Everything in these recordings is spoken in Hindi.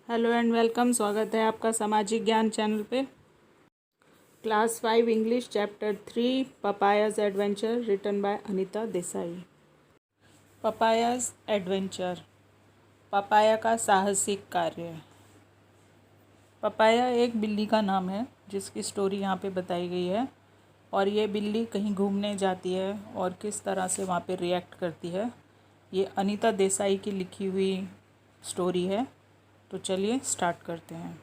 Hello and welcome. स्वागत है आपका सामाजिक ज्ञान चैनल पे। Class 5 English chapter 3 Papaya's adventure written by Anita Desai. Papaya's adventure, Papaya का साहसिक कार्य। पपाया एक बिल्ली का नाम है जिसकी स्टोरी यहाँ पे बताई गई है और ये बिल्ली कहीं घूमने जाती है और किस तरह से वहाँ पे रिएक्ट करती है, ये अनीता देसाई की लिखी हुई स्टोरी है। तो चलिए स्टार्ट करते हैं।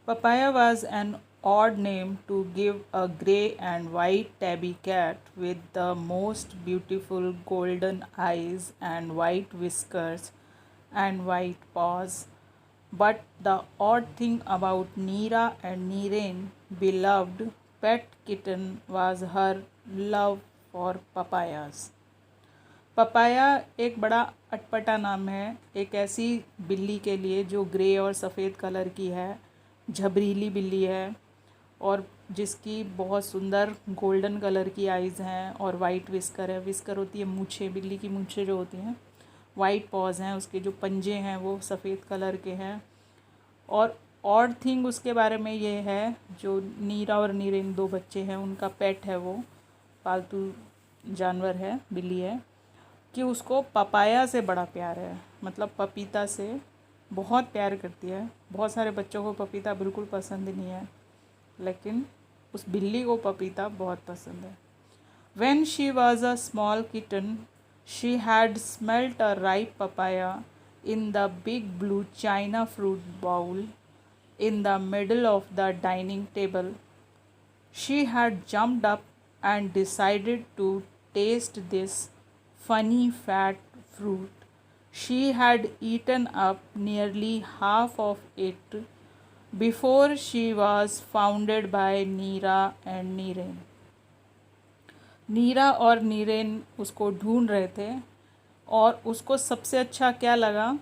Papaya was an odd name to give a grey and white tabby cat with the most beautiful golden eyes and white whiskers and white paws. But the odd thing about Neera and Neerain beloved pet kitten was her love for papayas. Papaya एक बड़ा अटपटा नाम है एक ऐसी बिल्ली के लिए जो ग्रे और सफ़ेद कलर की है, झबरीली बिल्ली है और जिसकी बहुत सुंदर गोल्डन कलर की आइज़ हैं और वाइट विस्कर है। विस्कर होती है मूछें, बिल्ली की मूछें जो होती हैं। वाइट पॉज हैं, उसके जो पंजे हैं वो सफ़ेद कलर के हैं। और ऑड थिंग उसके बारे में ये है, जो नीरा और नीरेन दो बच्चे हैं, उनका पेट है, वो पालतू जानवर है, बिल्ली है, कि उसको पपाया से बड़ा प्यार है। मतलब पपीता से बहुत प्यार करती है। बहुत सारे बच्चों को पपीता बिल्कुल पसंद नहीं है, लेकिन उस बिल्ली को पपीता बहुत पसंद है। When she was a small kitten, she had smelt a ripe papaya in the big blue china fruit bowl in the middle of the dining table. She had jumped up and decided to taste this funny fat fruit. She had eaten up nearly half of it before she was founded by Neera and Neerain. नीरा और नीरेन उसको ढूंढ रहे थे और उसको सबसे अच्छा क्या लगा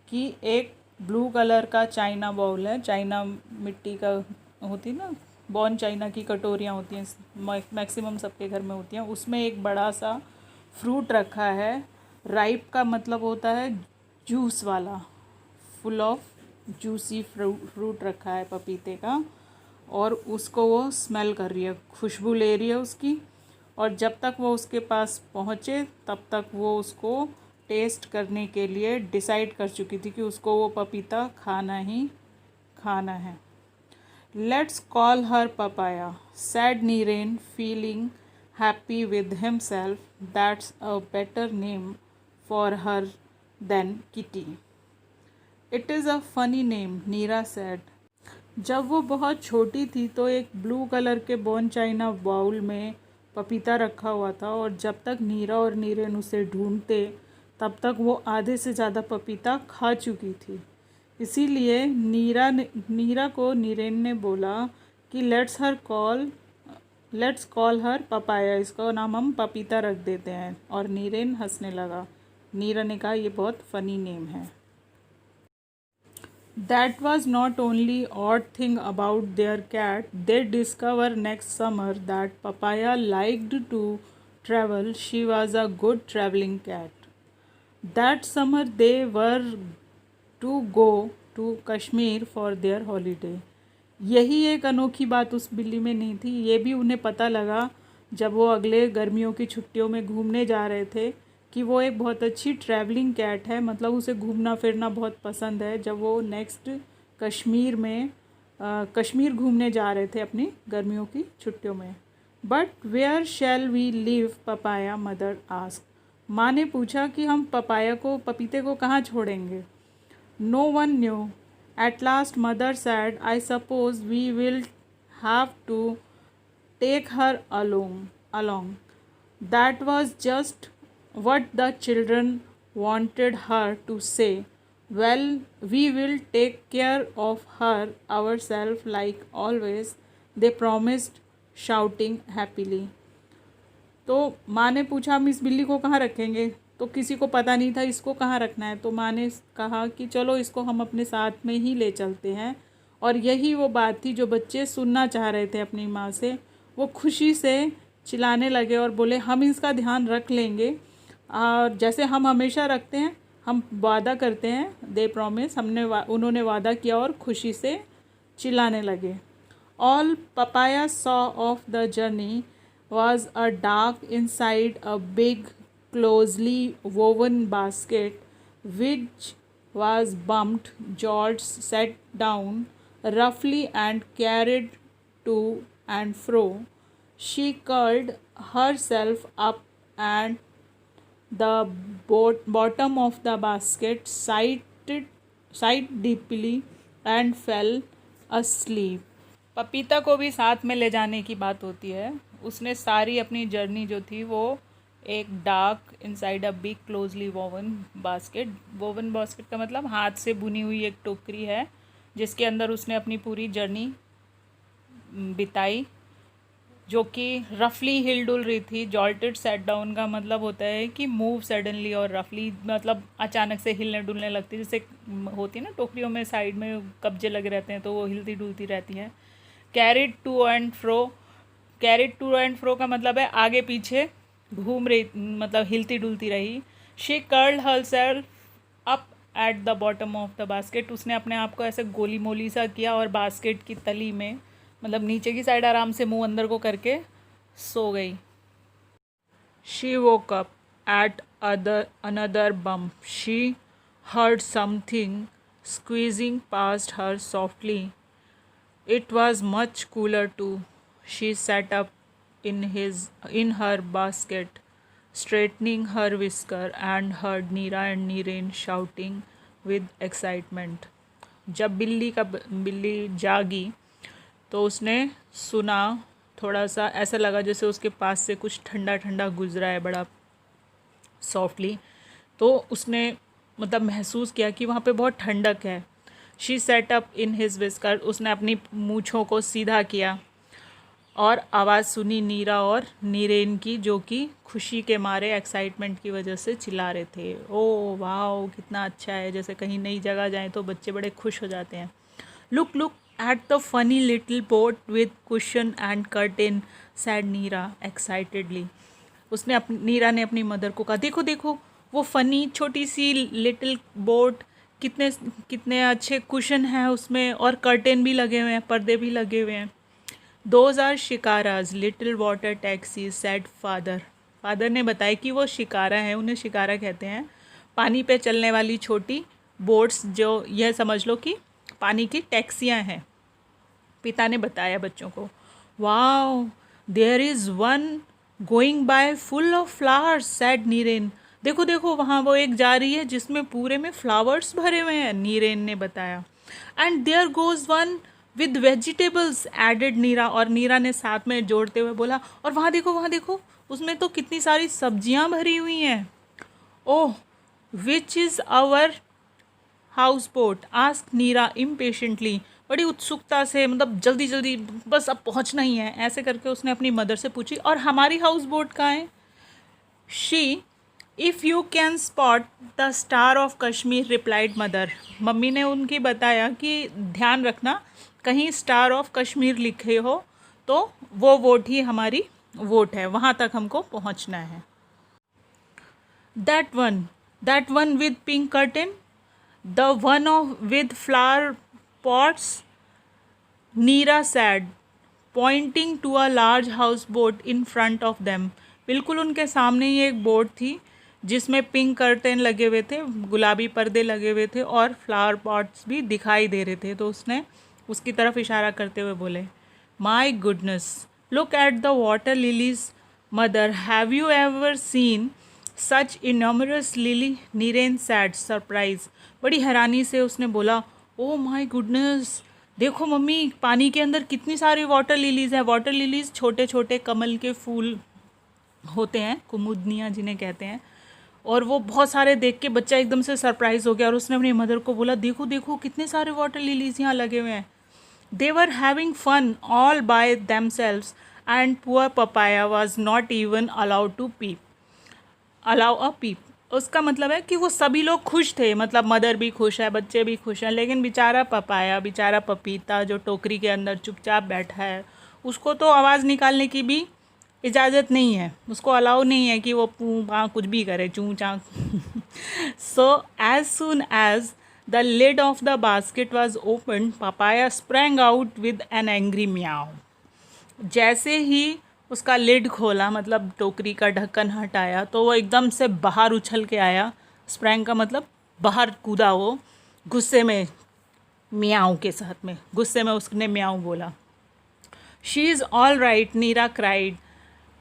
कि एक ब्लू कलर का चाइना बाउल है, चाइना मिट्टी का होती ना, बॉन चाइना की कटोरियाँ होती हैं, मैक्सिमम सबके घर में होती हैं, उसमें एक बड़ा सा फ्रूट रखा है। राइप का मतलब होता है जूस वाला, फुल ऑफ जूसी फ्रूट रखा है पपीते का, और उसको वो स्मेल कर रही है, खुशबू ले रही है उसकी। और जब तक वो उसके पास पहुँचे तब तक वो उसको टेस्ट करने के लिए डिसाइड कर चुकी थी कि उसको वो पपीता खाना ही खाना है। Let's call her papaya, sad Niren, feeling happy with himself. That's a better name for her than Kitty. It is a funny name, Neera said. जब वो बहुत छोटी थी तो एक ब्लू कलर के बॉन चाइना बाउल में पपीता रखा हुआ था, और जब तक नीरा और नीरेन उसे ढूंढते तब तक वो आधे से ज़्यादा पपीता खा चुकी थी। इसीलिए नीरा को नीरेन ने बोला कि लेट्स कॉल हर पपाया, इसका नाम हम पपीता रख देते हैं। और नीरेन हंसने लगा। नीरा ने कहा ये बहुत फ़नी नेम है। That was not only odd thing about their cat, they discover next summer that Papaya liked to travel, she was a good travelling cat. That summer they were to go to Kashmir for their holiday. यही एक अनोखी बात उस बिल्ली में नहीं थी, ये भी उन्हें पता लगा जब वो अगले गर्मियों की छुट्टियों में घूमने जा रहे थे कि वो एक बहुत अच्छी ट्रैवलिंग कैट है, मतलब उसे घूमना फिरना बहुत पसंद है। जब वो नेक्स्ट कश्मीर घूमने जा रहे थे अपनी गर्मियों की छुट्टियों में। But where shall we leave Papaya, mother asked. माँ ने पूछा कि हम पपीते को कहाँ छोड़ेंगे। No one knew. At last mother said, I suppose we will have to take her along. That was just what the children wanted her to say. Well, we will take care of her ourselves like always, they promised, shouting happily. तो माँ ने पूछा हम इस बिल्ली को कहाँ रखेंगे, तो किसी को पता नहीं था इसको कहाँ रखना है। तो माँ ने कहा कि चलो इसको हम अपने साथ में ही ले चलते हैं। और यही वो बात थी जो बच्चे सुनना चाह रहे थे अपनी माँ से। वो खुशी से चिल्लाने लगे और बोले हम इसका ध्यान रख लेंगे, और जैसे हम हमेशा रखते हैं हम वादा करते हैं, दे प्रॉमिस, उन्होंने वादा किया और खुशी से चिल्लाने लगे। All papaya saw of the journey was a dark inside a big closely woven basket which was bumped. George sat down roughly and carried to and fro. She curled herself up and the bottom of the basket sighed deeply and fell asleep. पपीता को भी साथ में ले जाने की बात होती है। उसने सारी अपनी जर्नी जो थी वो एक dark inside a big closely woven basket का मतलब हाथ से बुनी हुई एक टोकरी है जिसके अंदर उसने अपनी पूरी जर्नी बिताई, जो कि रफली हिल डुल रही थी। जॉल्टेड सेट डाउन का मतलब होता है कि मूव सडनली, और रफली मतलब अचानक से हिलने डुलने लगती है, जैसे होती है ना टोकरियों में साइड में कब्जे लगे रहते हैं तो वो हिलती डुलती रहती हैं। कैरिड टू एंड फ्रो का मतलब है आगे पीछे घूम रही, मतलब हिलती डुलती रही। She curled herself up at the bottom of the basket, उसने अपने आप को ऐसे गोली मोली सा किया और बास्केट की तली में, मतलब नीचे की साइड आराम से मुंह अंदर को करके सो गई। She woke up at another bump, she heard something squeezing past her softly. It was much cooler too. She sat up in her basket, straightening her whisker, and heard Neera and Nireen shouting with excitement. जब बिल्ली जागी तो उसने सुना, थोड़ा सा ऐसा लगा जैसे उसके पास से कुछ ठंडा ठंडा गुजरा है बड़ा सॉफ्टली, तो उसने मतलब महसूस किया कि वहाँ पे बहुत ठंडक है। She said up in his whisker, उसने अपनी मूँछों को सीधा किया और आवाज़ सुनी नीरा और नीरेन की, जो कि खुशी के मारे एक्साइटमेंट की वजह से चिल्ला रहे थे। ओह वाओ, कितना अच्छा है, जैसे कहीं नई जगह जाएं तो बच्चे बड़े खुश हो जाते हैं। Look look at the funny little boat with cushion and curtain, said Neera excitedly. Neera ने अपनी मदर को कहा, देखो देखो वो फ़नी छोटी सी लिटिल बोट, कितने कितने अच्छे कुशन हैं उसमें और कर्टेन भी लगे हुए हैं, पर्दे भी लगे हुए हैं। Those are shikaras little water taxi, said father. Father ने बताया कि वो शिकारा हैं, उन्हें शिकारा कहते हैं, पानी पे चलने वाली छोटी बोट्स, जो यह समझ लो कि पानी की टैक्सियाँ हैं। पिता ने बताया बच्चों को। Wow, there is one going by full of flowers, said Niren. देखो देखो वहाँ वो एक जा रही है जिसमें पूरे में फ्लावर्स भरे हुए हैं, नीरेन ने बताया। And there goes one with vegetables, added Neera, और नीरा ने साथ में जोड़ते हुए बोला, और वहाँ देखो उसमें तो कितनी सारी सब्जियाँ भरी हुई हैं। Oh, which is our house boat, ask Neera impatiently. बड़ी उत्सुकता से, मतलब जल्दी जल्दी बस अब पहुँचना ही है, ऐसे करके उसने अपनी मदर से पूछी, और हमारी हाउस बोट कहाँ है? She if you can spot the star of Kashmir, replied mother. Mummy ने उनकी बताया कि ध्यान रखना कहीं स्टार ऑफ कश्मीर लिखे हो तो वो वोट ही हमारी वोट है, वहाँ तक हमको पहुँचना है। That one with pink curtain, the one of with flower pots, Neera said pointing to a large house boat in front of them. बिल्कुल उनके सामने ही एक बोट थी जिसमें पिंक कर्टेन लगे हुए थे, गुलाबी पर्दे लगे हुए थे और फ्लावर पॉट्स भी दिखाई दे रहे थे। तो उसने उसकी तरफ इशारा करते हुए बोले, my goodness, look at the water lilies mother, have you ever seen such enormous lily, Neeren said surprise. बड़ी हैरानी से उसने बोला, ओ माई गुडनेस, देखो मम्मी पानी के अंदर कितनी सारी वाटर लिलीज़ हैं। वाटर लिलीज़ छोटे छोटे कमल के फूल होते हैं, कुमुदनियाँ जिन्हें कहते हैं, और वो बहुत सारे देख के बच्चा एकदम से सरप्राइज हो गया और उसने अपनी मदर को बोला, देखो देखो कितने सारे वाटर लिलीज़ यहाँ लगे हुए हैं। They were having fun all by themselves and poor Papaya was not even allowed to allow a peep. उसका मतलब है कि वो सभी लोग खुश थे, मतलब मदर भी खुश है, बच्चे भी खुश हैं, लेकिन बेचारा पपीता जो टोकरी के अंदर चुपचाप बैठा है, उसको तो आवाज़ निकालने की भी इजाज़त नहीं है, उसको अलाउ नहीं है कि वो पू पा कुछ भी करे, चूँ चाँ। So as soon as the lid of the basket was open, Papaya sprang out with an angry meow. जैसे ही उसका लिड खोला, मतलब टोकरी का ढक्कन हटाया, तो वो एकदम से बाहर उछल के आया। स्प्रैंग का मतलब बाहर कूदा वो, गुस्से में, मियाओ के साथ में, गुस्से में उसने मियाओ बोला। She is all right, Neera cried,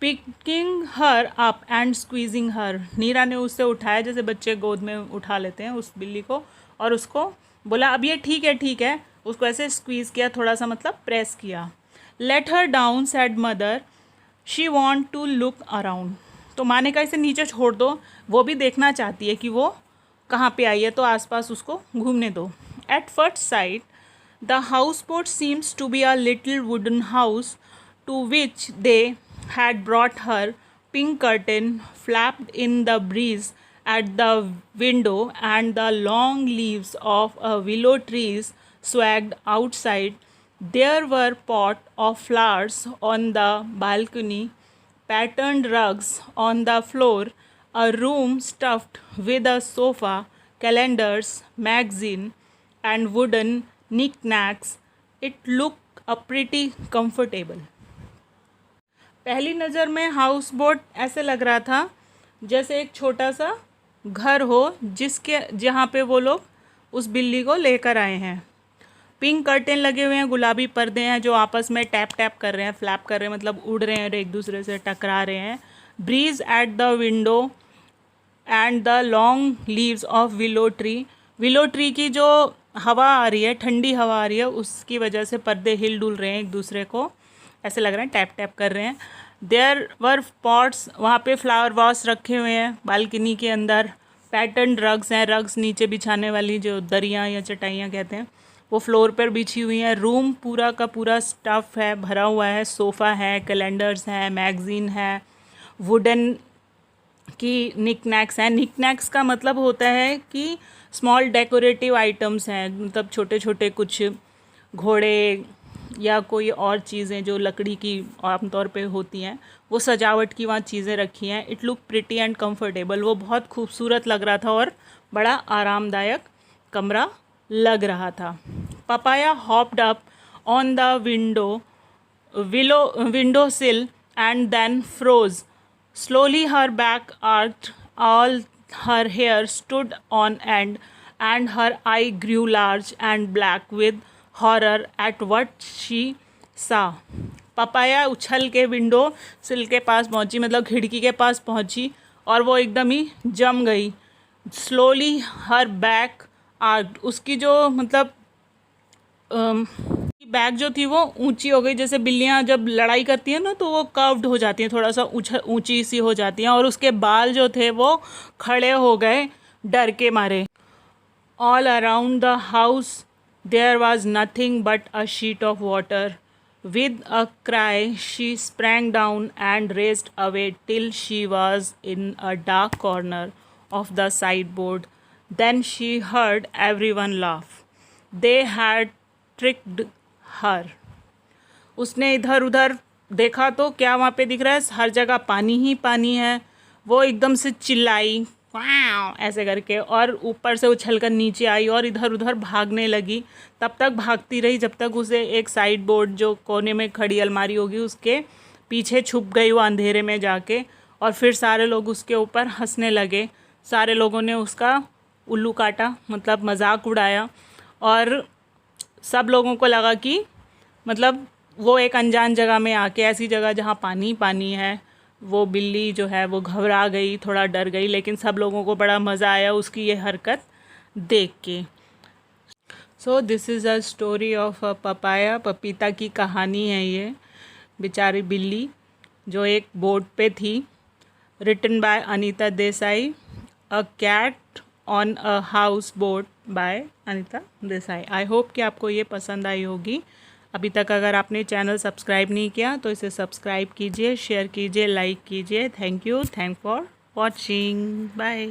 picking her up and squeezing her. Neera ने उससे उठाया जैसे बच्चे गोद में उठा लेते हैं उस बिल्ली को, और उसको बोला अब ये ठीक है ठीक है, उसको ऐसे स्क्वीज़ किया, थोड़ा सा मतलब प्रेस किया। Let her down said mother, she want to look around. तो माँ ने कहा इसे नीचे छोड़ दो, वो भी देखना चाहती है कि वो कहाँ पे आई है, तो आसपास उसको घूमने दो। At first sight the house boat seems to be a little wooden house to which they had brought her. Pink curtain flapped in the breeze at the window, and the long leaves of a willow trees swagged outside. There were pots of flowers on the balcony, patterned rugs on the floor, a room stuffed with a sofa, calendars, magazine, and wooden knickknacks. It looked pretty comfortable. पहली नज़र में हाउस बोट ऐसे लग रहा था जैसे एक छोटा सा घर हो जहाँ पे वो लोग उस बिल्ली को लेकर आए हैं। पिंक कर्टेन लगे हुए हैं, गुलाबी पर्दे हैं जो आपस में टैप टैप कर रहे हैं, फ्लैप कर रहे हैं, मतलब उड़ रहे हैं और एक दूसरे से टकरा रहे हैं। Breeze at the window and the long leaves of willow tree. Willow tree की जो हवा आ रही है, ठंडी हवा आ रही है, उसकी वजह से पर्दे हिल डुल रहे हैं एक दूसरे को, ऐसे लग रहा है टैप टैप कर रहे हैं। देयर वर पॉट्स, वहाँ पे फ्लावर वॉस रखे हुए हैं बालकनी के अंदर। पैटर्न रग्स हैं, रग्स नीचे बिछाने वाली जो दरियाँ या चटाइयाँ कहते हैं, वो फ्लोर पर बिछी हुई हैं। रूम पूरा का पूरा स्टफ़ है, भरा हुआ है, सोफ़ा है, कैलेंडर्स हैं, मैगज़ीन है, वुडन की निकनैक्स हैं। निकनैक्स का मतलब होता है कि स्मॉल डेकोरेटिव आइटम्स हैं, मतलब छोटे छोटे कुछ घोड़े या कोई और चीज़ें जो लकड़ी की आमतौर पे होती हैं, वो सजावट की वहाँ चीज़ें रखी हैं। It look pretty and comfortable, वो बहुत खूबसूरत लग रहा था और बड़ा आरामदायक कमरा लग रहा था। Papaya hopped up on the window sill and then froze slowly, her back arched, all her hair stood on end, and her eye grew large and black with horror at what she saw. Papaya उछल के विंडो सिल के पास पहुंची, मतलब खिड़की के पास पहुंची, और वो एकदम ही जम गई। स्लोली हर बैक आर्क्ड, उसकी जो मतलब बैक जो थी वो ऊंची हो गई। जैसे बिल्लियां जब लड़ाई करती हैं ना तो वो कर्व्ड हो जाती हैं, थोड़ा सा ऊंची सी हो जाती हैं, और उसके बाल जो थे वो खड़े हो गए डर के मारे। All around the house there was nothing but a sheet of water. With a cry she sprang down and raced away till she was in a dark corner of the sideboard. Then she heard everyone laugh. They had tricked her. उसने इधर उधर देखा तो क्या वहाँ पे दिख रहा है, हर जगह पानी ही पानी है। वो एकदम से चिल्लाई वाव ऐसे करके, और ऊपर से उछलकर नीचे आई और इधर उधर भागने लगी। तब तक भागती रही जब तक उसे एक साइड बोर्ड जो कोने में खड़ी अलमारी होगी उसके पीछे छुप गई वो अंधेरे में जाके, और फिर सारे लोग उसके ऊपर हंसने लगे। सारे लोगों ने उसका उल्लू काटा, मतलब मजाक उड़ाया, और सब लोगों को लगा कि मतलब वो एक अनजान जगह में आके, ऐसी जगह जहाँ पानी पानी है, वो बिल्ली जो है वो घबरा गई, थोड़ा डर गई, लेकिन सब लोगों को बड़ा मज़ा आया उसकी ये हरकत देख के। So this is a story of papaya, पपीता की कहानी है ये। बेचारी बिल्ली जो एक बोट पे थी। Written by Anita Desai, a cat on a house boat by Anita Desai. I hope कि आपको ये पसंद आई होगी। अभी तक अगर आपने चैनल सब्सक्राइब नहीं किया तो इसे सब्सक्राइब कीजिए, शेयर कीजिए, लाइक कीजिए। Thank you for watching, bye.